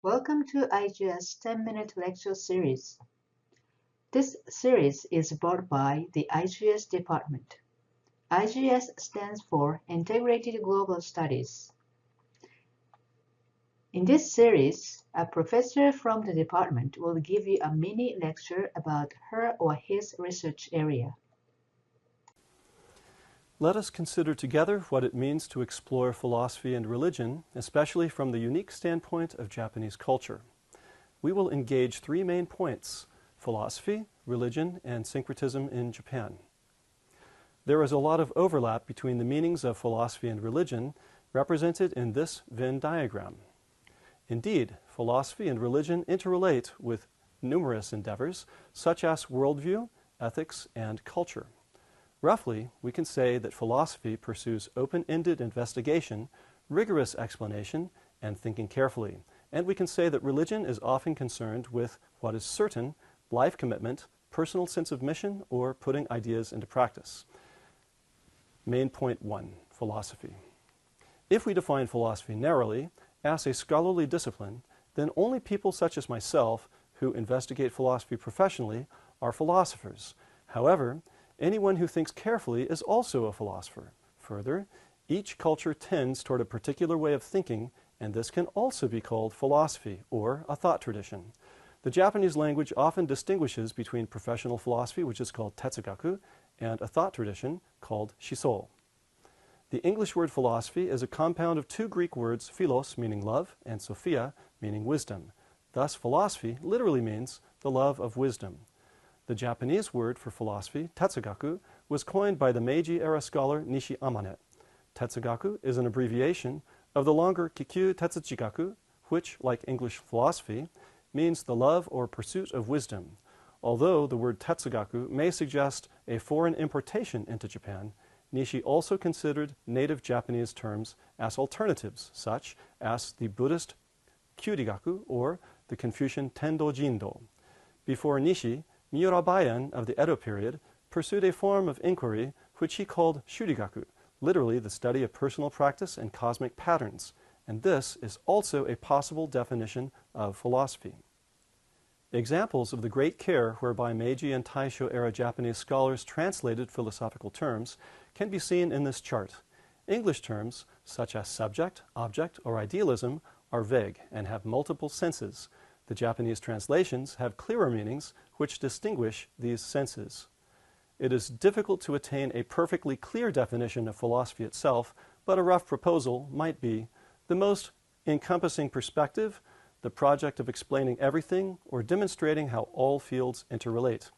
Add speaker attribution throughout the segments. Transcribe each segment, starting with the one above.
Speaker 1: Welcome to IGS 10-minute lecture series. This series is brought by the IGS department. IGS stands for Integrated Global Studies. In this series, a professor from the department will give you a mini lecture about her or his research area.
Speaker 2: Let us consider together what it means to explore philosophy and religion, especially from the unique standpoint of Japanese culture. We will engage three main points: philosophy, religion, and syncretism in Japan. There is a lot of overlap between the meanings of philosophy and religion represented in this Venn diagram. Indeed, philosophy and religion interrelate with numerous endeavors, such as worldview, ethics, and culture. Roughly, we can say that philosophy pursues open-ended investigation, rigorous explanation, and thinking carefully. And we can say that religion is often concerned with what is certain, life commitment, personal sense of mission, or putting ideas into practice. Main point 1, philosophy. If we define philosophy narrowly, as a scholarly discipline, then only people such as myself who investigate philosophy professionally are philosophers. However, anyone who thinks carefully is also a philosopher. Further, each culture tends toward a particular way of thinking, and this can also be called philosophy, or a thought tradition. The Japanese language often distinguishes between professional philosophy, which is called tetsugaku, and a thought tradition called shiso. The English word philosophy is a compound of two Greek words, philos, meaning love, and sophia, meaning wisdom. Thus, philosophy literally means the love of wisdom. The Japanese word for philosophy, tetsugaku, was coined by the Meiji-era scholar Nishi Amane. Tetsugaku is an abbreviation of the longer Kikyu Tetsujigaku, which, like English philosophy, means the love or pursuit of wisdom. Although the word tetsugaku may suggest a foreign importation into Japan, Nishi also considered native Japanese terms as alternatives, such as the Buddhist Kyurigaku or the Confucian Tendo Jindo. Before Nishi, Miurabayan of the Edo period pursued a form of inquiry which he called shurigaku, literally the study of personal practice and cosmic patterns, and this is also a possible definition of philosophy. Examples of the great care whereby Meiji and Taisho-era Japanese scholars translated philosophical terms can be seen in this chart. English terms, such as subject, object, or idealism, are vague and have multiple senses. The Japanese translations have clearer meanings which distinguish these senses. It is difficult to attain a perfectly clear definition of philosophy itself, but a rough proposal might be the most encompassing perspective, the project of explaining everything or demonstrating how all fields interrelate.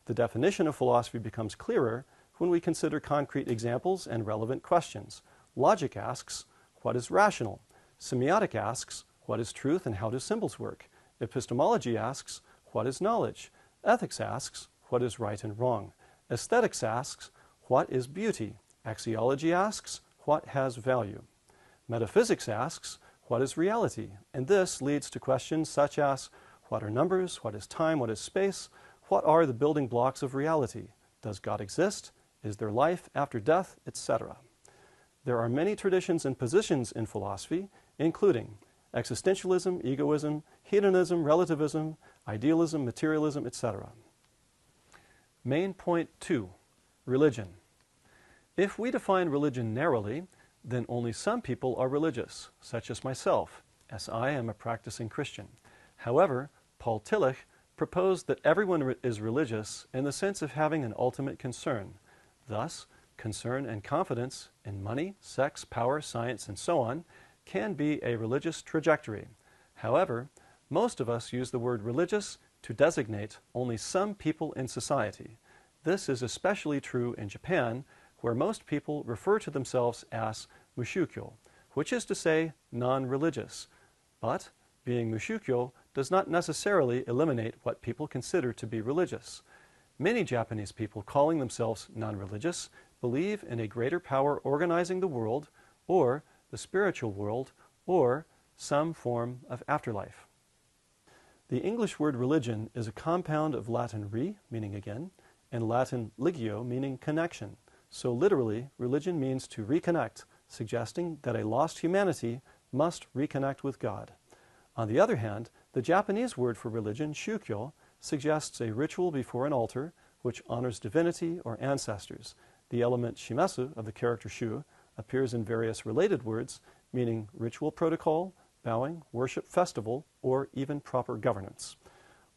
Speaker 2: The definition of philosophy becomes clearer when we consider concrete examples and relevant questions. Logic asks, what is rational? Semiotic asks, what is truth and how do symbols work? Epistemology asks, what is knowledge? Ethics asks, what is right and wrong? Aesthetics asks, what is beauty? Axiology asks, what has value? Metaphysics asks, what is reality? And this leads to questions such as, what are numbers? What is time? What is space? What are the building blocks of reality? Does God exist? Is there life after death? Etc. There are many traditions and positions in philosophy, including existentialism, egoism, hedonism, relativism, idealism, materialism, etc. Main point 2, religion. If we define religion narrowly, then only some people are religious, such as myself, as I am a practicing Christian. However, Paul Tillich proposed that everyone is religious in the sense of having an ultimate concern. Thus, concern and confidence in money, sex, power, science, and so on can be a religious trajectory. However, most of us use the word religious to designate only some people in society. This is especially true in Japan, where most people refer to themselves as mushukyo, which is to say non-religious. But being mushukyo does not necessarily eliminate what people consider to be religious. Many Japanese people calling themselves non-religious believe in a greater power organizing the world, or the spiritual world, or some form of afterlife. The English word religion is a compound of Latin re, meaning again, and Latin ligio, meaning connection. So literally, religion means to reconnect, suggesting that a lost humanity must reconnect with God. On the other hand, the Japanese word for religion, shukyo, suggests a ritual before an altar which honors divinity or ancestors. The element shimasu of the character shu appears in various related words, meaning ritual protocol, bowing, worship festival, or even proper governance.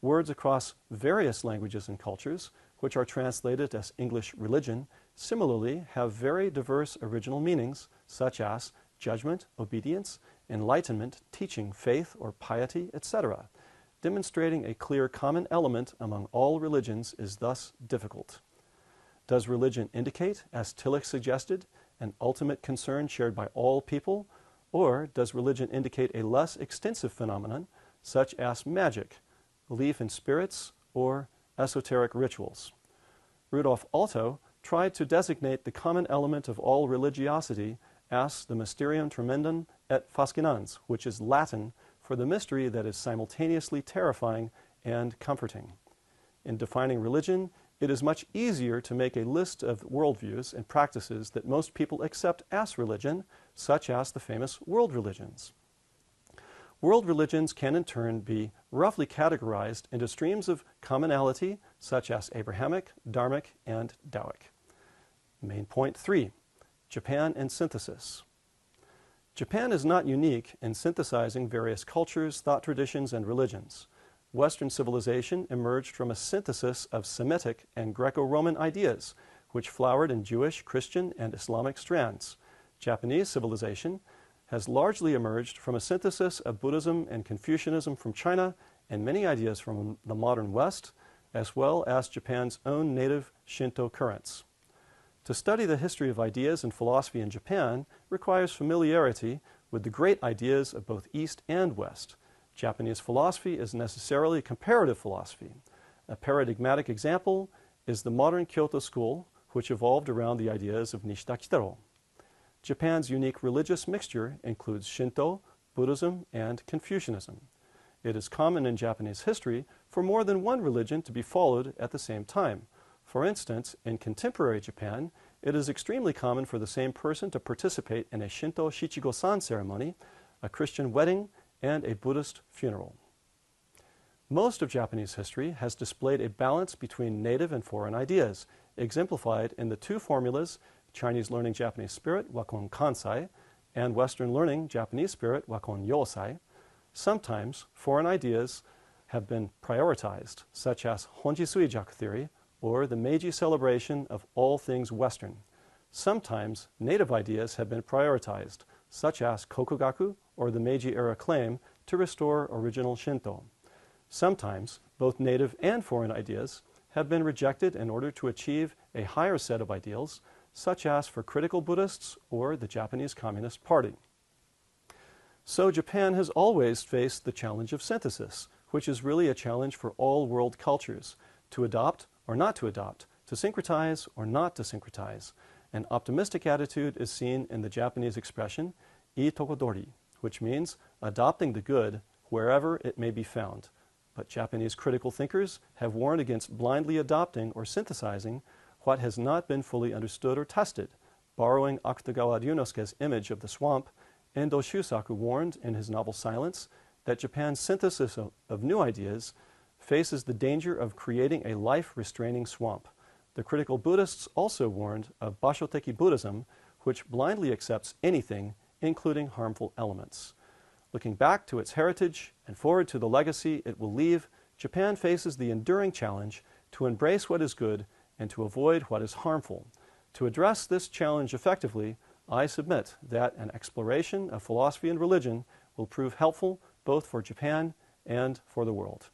Speaker 2: Words across various languages and cultures, which are translated as English religion, similarly have very diverse original meanings, such as judgment, obedience, enlightenment, teaching, faith, or piety, etc. Demonstrating a clear common element among all religions is thus difficult. Does religion indicate, as Tillich suggested, an ultimate concern shared by all people, or does religion indicate a less extensive phenomenon, such as magic, belief in spirits, or esoteric rituals? Rudolf Otto tried to designate the common element of all religiosity as the mysterium tremendum et fascinans, which is Latin for the mystery that is simultaneously terrifying and comforting. In defining religion, it is much easier to make a list of worldviews and practices that most people accept as religion, such as the famous world religions. World religions can in turn be roughly categorized into streams of commonality, such as Abrahamic, Dharmic, and Taoic. Main point 3, Japan and synthesis. Japan is not unique in synthesizing various cultures, thought traditions, and religions. Western civilization emerged from a synthesis of Semitic and Greco-Roman ideas, which flowered in Jewish, Christian, and Islamic strands. Japanese civilization has largely emerged from a synthesis of Buddhism and Confucianism from China and many ideas from the modern West, as well as Japan's own native Shinto currents. To study the history of ideas and philosophy in Japan requires familiarity with the great ideas of both East and West. Japanese philosophy is necessarily comparative philosophy. A paradigmatic example is the modern Kyoto school, which evolved around the ideas of Nishida Kitaro. Japan's unique religious mixture includes Shinto, Buddhism, and Confucianism. It is common in Japanese history for more than one religion to be followed at the same time. For instance, in contemporary Japan, it is extremely common for the same person to participate in a Shinto Shichigo-san ceremony, a Christian wedding, and a Buddhist funeral. Most of Japanese history has displayed a balance between native and foreign ideas, exemplified in the two formulas Chinese learning Japanese spirit, Wakon Kansai, and Western learning Japanese spirit, Wakon Yosai. Sometimes foreign ideas have been prioritized, such as Honjisuijaku theory, or the Meiji celebration of all things Western. Sometimes native ideas have been prioritized, such as Kokugaku or the Meiji-era claim to restore original Shinto. Sometimes both native and foreign ideas have been rejected in order to achieve a higher set of ideals, such as for critical Buddhists or the Japanese Communist Party. So Japan has always faced the challenge of synthesis, which is really a challenge for all world cultures, to adopt or not to adopt, to syncretize or not to syncretize. An optimistic attitude is seen in the Japanese expression ii tokodori, which means adopting the good wherever it may be found. But Japanese critical thinkers have warned against blindly adopting or synthesizing what has not been fully understood or tested. Borrowing Akutagawa Ryunosuke's image of the swamp, Endo Shusaku warned in his novel Silence that Japan's synthesis of new ideas faces the danger of creating a life-restraining swamp. The critical Buddhists also warned of Bashoteki Buddhism, which blindly accepts anything, including harmful elements. Looking back to its heritage and forward to the legacy it will leave, Japan faces the enduring challenge to embrace what is good and to avoid what is harmful. To address this challenge effectively, I submit that an exploration of philosophy and religion will prove helpful both for Japan and for the world.